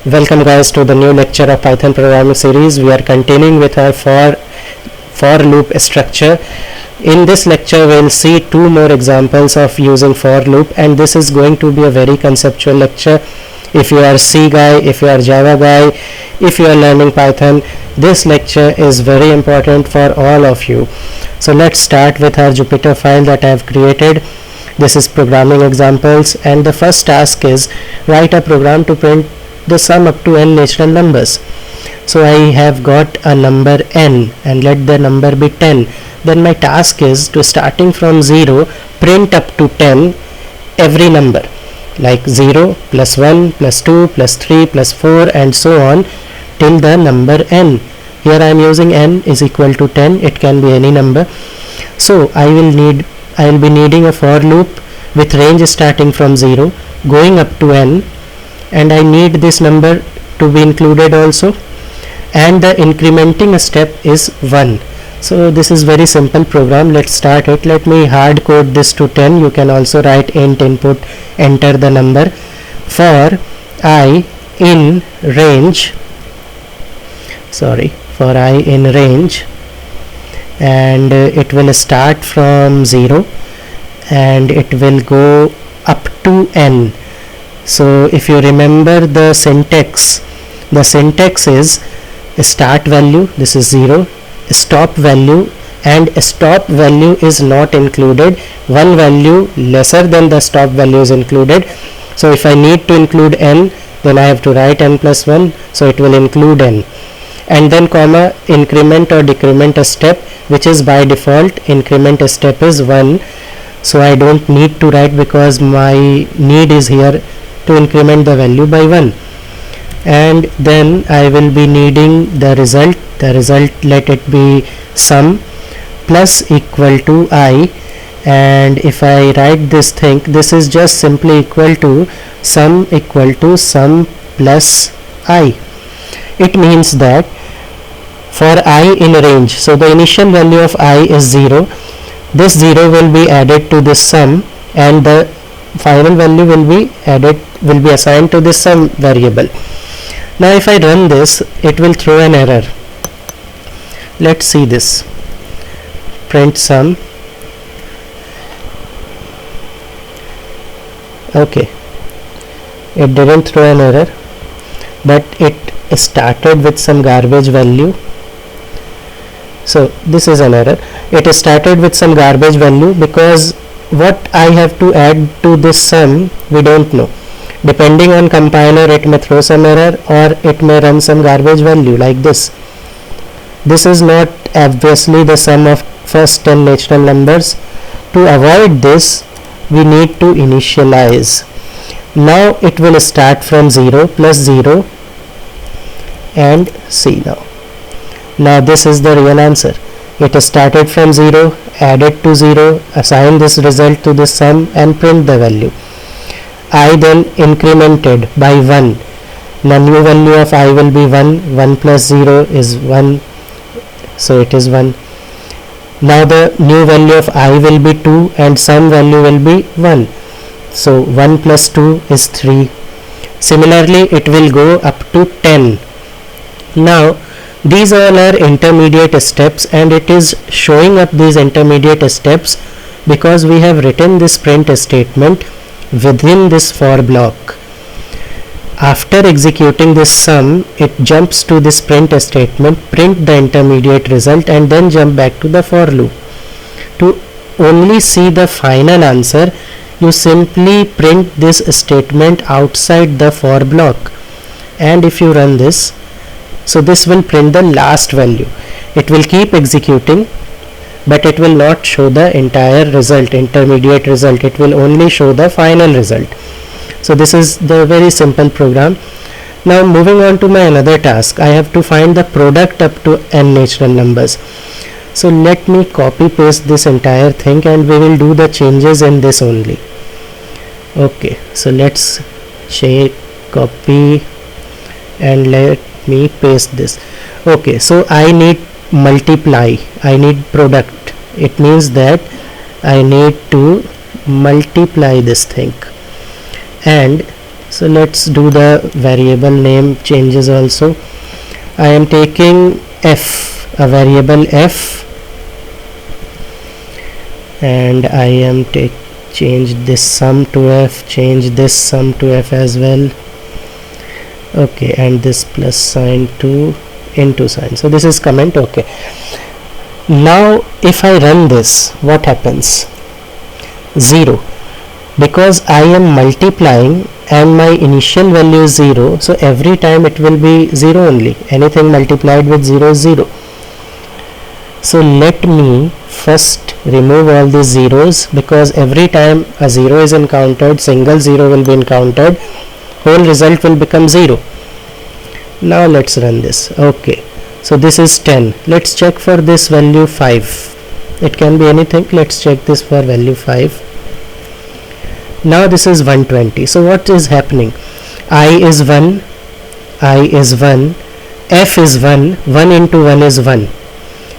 Welcome guys to the new lecture of Python programming series. We are continuing with our for loop structure. In this lecture we will see two more examples of using for loop, and this is going to be a very conceptual lecture. If you are C guy, if you are Java guy, if you are learning Python, this lecture is very important for all of you. So let's start with our Jupyter file that I have created. This is programming examples, and the first task is write a program to print the sum up to n natural numbers. So I have got a number n and let the number be 10. Then my task is to, starting from 0, print up to 10 every number, like 0 plus 1 plus 2 plus 3 plus 4 and so on till the number n. Here I am using n is equal to 10. It can be any number. So I will be needing a for loop with range starting from 0 going up to n, and I need this number to be included also, and the incrementing step is 1. So this is very simple program. Let's start it. Let me hard code this to 10. You can also write int input, enter the number. For I in range, and it will start from 0 and it will go up to n. So if you remember the syntax is start value, this is 0, stop value, and stop value is not included. One value lesser than the stop value is included. So if I need to include n, then I have to write n plus 1, so it will include n, and then comma increment or decrement a step, which is by default increment step is 1. So I don't need to write because my need is here to increment the value by 1. And then I will be needing the result. Let it be sum plus equal to I, and if I write this thing, this is just simply equal to sum plus I. It means that for I in range, so the initial value of I is 0, this 0 will be added to this sum, and the final value will be assigned to this sum variable. Now if I run this, it will throw an error. Let's see this. Print sum. Okay, it didn't throw an error, but it started with some garbage value. So this is an error. It started with some garbage value because what I have to add to this sum we don't know. Depending on compiler, it may throw some error or it may run some garbage value like this. This is not obviously the sum of first 10 natural numbers. To avoid this, we need to initialize. Now it will start from 0 plus 0, and see now this is the real answer. It started from 0, added to 0, assign this result to this sum and print the value. I then incremented by 1. The new value of I will be 1. 1 plus 0 is 1, so it is 1. Now the new value of I will be 2 and sum value will be 1. So 1 plus 2 is 3. Similarly, it will go up to 10. Now these all are intermediate steps, and it is showing up these intermediate steps because we have written this print statement within this for block. After executing this sum, it jumps to this print statement, print the intermediate result, and then jump back to the for loop. To only see the final answer, you simply print this statement outside the for block, and if you run this, so this will print the last value. It will keep executing, but it will not show the entire result, intermediate result. It will only show the final result. So this is the very simple program. Now moving on to my another task, I have to find the product up to n natural numbers. So let me copy paste this entire thing, and we will do the changes in this only. Okay, so let's copy and let me paste this. Okay, so I need multiply, I need product. It means that I need to multiply this thing, and So let's do the variable name changes also. I am taking f, a variable f, and I am change this sum to f, change this sum to f as well. Okay, and this plus sign to into sign. So this is comment. Okay, now if I run this, what happens? 0, because I am multiplying and my initial value is 0, so every time it will be 0 only. Anything multiplied with 0 is 0. So let me first remove all these zeros, because every time a 0 is encountered, single 0 will be encountered, whole result will become 0. Now let's run this. Okay, so this is 10. Let's check for this value 5. It can be anything. Let's check this for value 5. Now this is 120. So what is happening? I is 1, I is 1, f is 1, 1 into 1 is 1.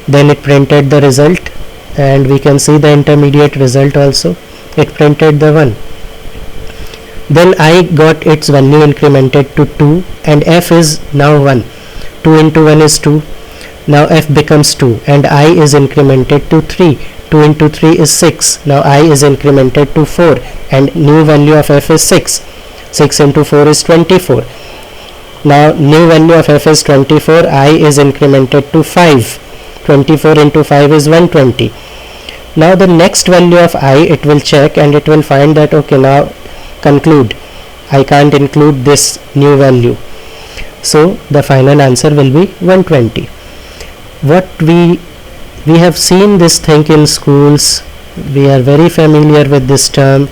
Then it printed the result, and we can see the intermediate result also. It printed the 1. Then I got its value incremented to 2, and f is now 1. 2 into 1 is 2. Now f becomes 2, and I is incremented to 3. 2 into 3 is 6. Now I is incremented to 4, and new value of f is 6. 6 into 4 is 24. Now new value of f is 24. I is incremented to 5. 24 into 5 is 120. Now the next value of I, it will check and it will find that okay, now conclude. I can't include this new value. So the final answer will be 120. What we have seen this thing in schools. We are very familiar with this term.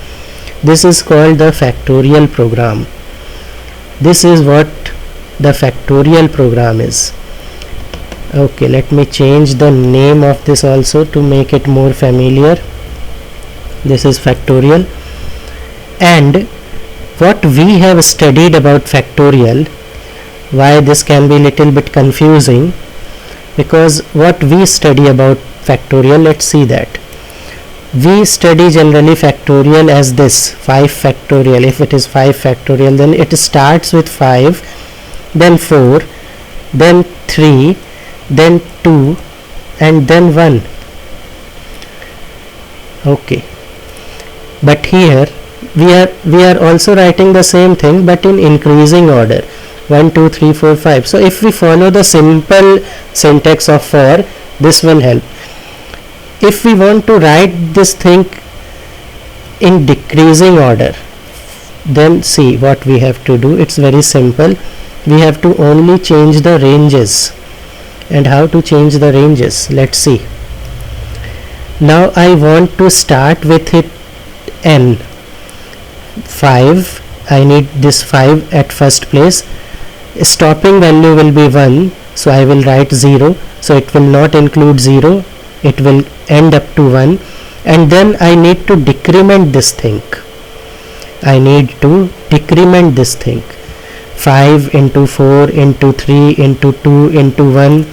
This is called the factorial program. This is what the factorial program is. Okay, let me change the name of this also to make it more familiar. This is factorial. And what we have studied about factorial, why this can be little bit confusing, because what we study about factorial, let's see that. We study generally factorial as this 5 factorial. If it is 5 factorial, then it starts with 5, then 4, then 3, then 2, and then 1. Okay, but here we are also writing the same thing, but in increasing order. 1 2 3 4 5. So if we follow the simple syntax of for, this will help. If we want to write this thing in decreasing order, then see what we have to do. It's very simple. We have to only change the ranges. And how to change the ranges? Let's see. Now I want to start with it n 5. I need this 5 at first place. Stopping value will be 1, so I will write 0. So it will not include 0. It will end up to 1. And then I need to decrement this thing. I need to decrement this thing. 5 into 4 into 3 into 2 into 1,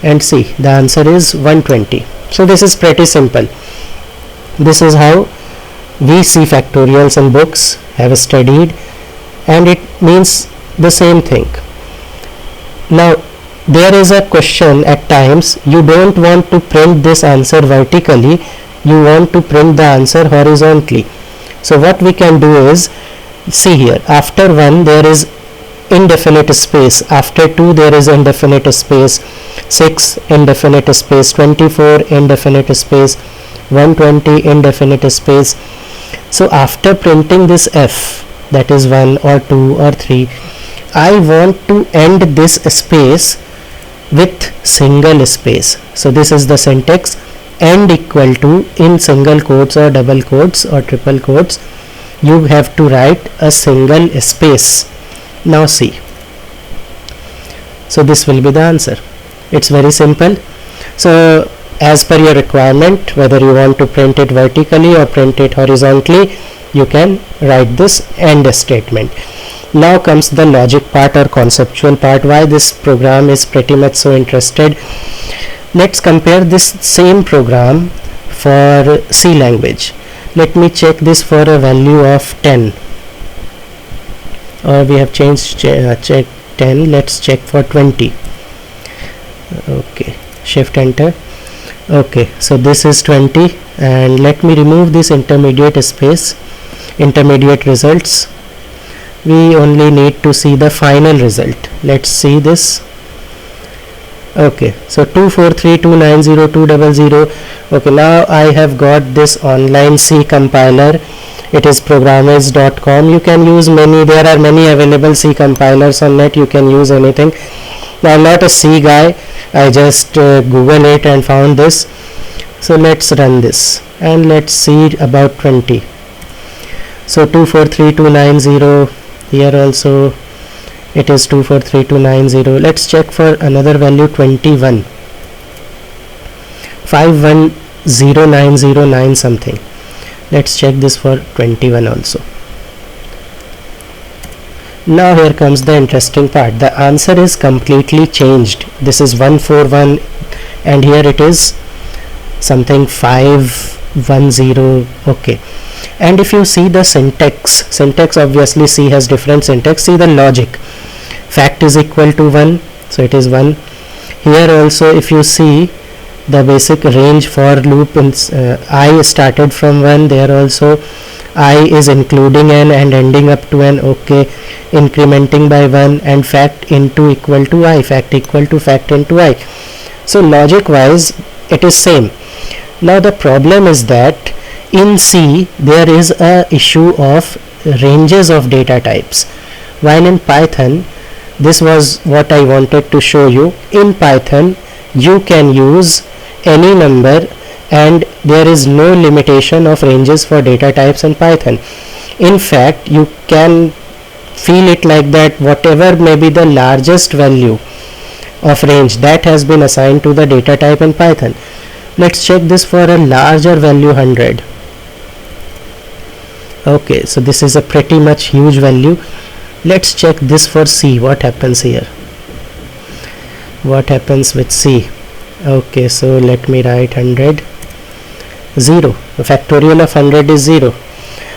and see, the answer is 120. So this is pretty simple. This is how we see factorials in books, have studied, and it means the same thing. Now there is a question at times, you don't want to print this answer vertically, you want to print the answer horizontally. So what we can do is, see here, after 1 there is indefinite space, after 2 there is indefinite space, 6 indefinite space, 24 indefinite space, 120 indefinite space. So after printing this f, that is 1 or 2 or 3, I want to end this space with single space. So this is the syntax, end equal to, in single quotes or double quotes or triple quotes, you have to write a single space. Now see, so this will be the answer. It's very simple. So as per your requirement, whether you want to print it vertically or print it horizontally, you can write this end statement. Now comes the logic part or conceptual part, why this program is pretty much so interested. Let's compare this same program for C language. Let me check this for a value of 10. or we have changed check 10. Let's check for 20. Okay, shift enter. Okay, so this is 20, and let me remove this intermediate space, intermediate results. We only need to see the final result. Let's see this. Okay, so 243290200. Okay, now I have got this online C compiler. It is programmers.com. You can use many, there are many available C compilers on net. You can use anything. Now I'm not a C guy, I just Google it and found this. So let's run this and let's see about 20. So 243290, here also it is 243290. Let's check for another value, 21. 510909 something. Let's check this for 21 also. Now here comes the interesting part. The answer is completely changed. This is 141 and here it is something 510. Okay, and if you see the syntax obviously C has different syntax. See the logic. Fact is equal to 1, so it is 1. Here also if you see the basic range for loop, I started from 1. There also I is including n and ending up to n. Okay, incrementing by 1, and fact into equal to I, fact equal to fact into I. So logic wise it is same. Now the problem is that in C there is a issue of ranges of data types, while in Python, this was what I wanted to show you. In Python you can use any number and there is no limitation of ranges for data types in Python. In fact, you can feel it like that whatever may be the largest value of range, that has been assigned to the data type in Python. Let's check this for a larger value, 100. Okay, so this is a pretty much huge value. Let's check this for C. What happens here? What happens with C? Okay, so let me write 100. 0. The factorial of 100 is 0.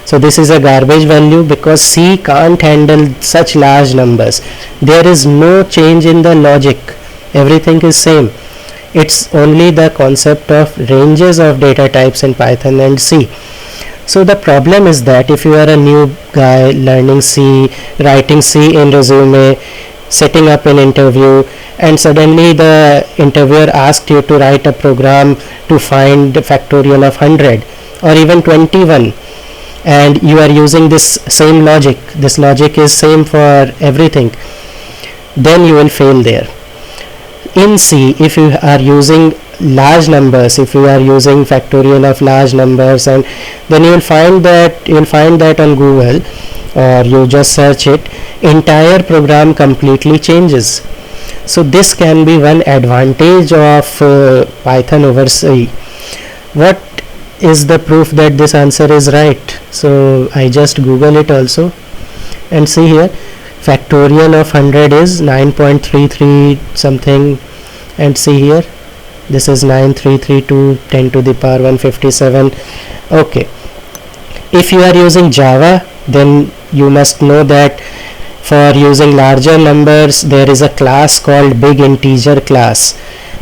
So this is a garbage value because C can't handle such large numbers. There is no change in the logic. Everything is same. It's only the concept of ranges of data types in Python and C. So the problem is that if you are a new guy learning C, writing C in resume, setting up an interview, and suddenly the interviewer asked you to write a program to find the factorial of 100 or even 21, and you are using this same logic, this logic is same for everything, then you will fail there. In C, if you are using large numbers, if you are using factorial of large numbers, and then you will find that on Google, or you just search it, entire program completely changes. So this can be one advantage of Python over C. What is the proof that this answer is right? So I just Google it also and see here, factorial of 100 is 9.33 something, and see here this is 9332 10 to the power 157. Okay, if you are using Java, then you must know that for using larger numbers there is a class called big integer class.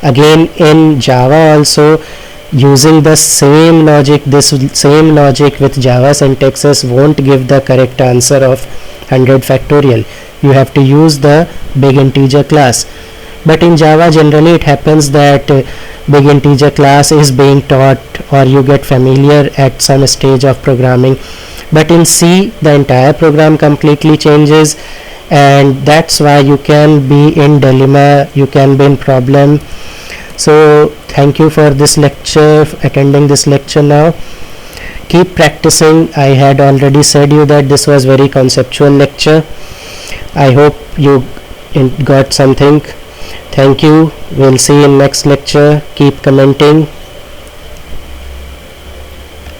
Again in Java also, using the same logic, this same logic with Java syntaxes won't give the correct answer of 100 factorial. You have to use the big integer class. But in Java generally it happens that big integer class is being taught or you get familiar at some stage of programming. But in C the entire program completely changes, and that's why you can be in dilemma, you can be in problem. So thank you for this lecture, attending this lecture. Now keep practicing. I had already said you that this was very conceptual lecture. I hope you got something. Thank you. We'll see you in next lecture. Keep commenting.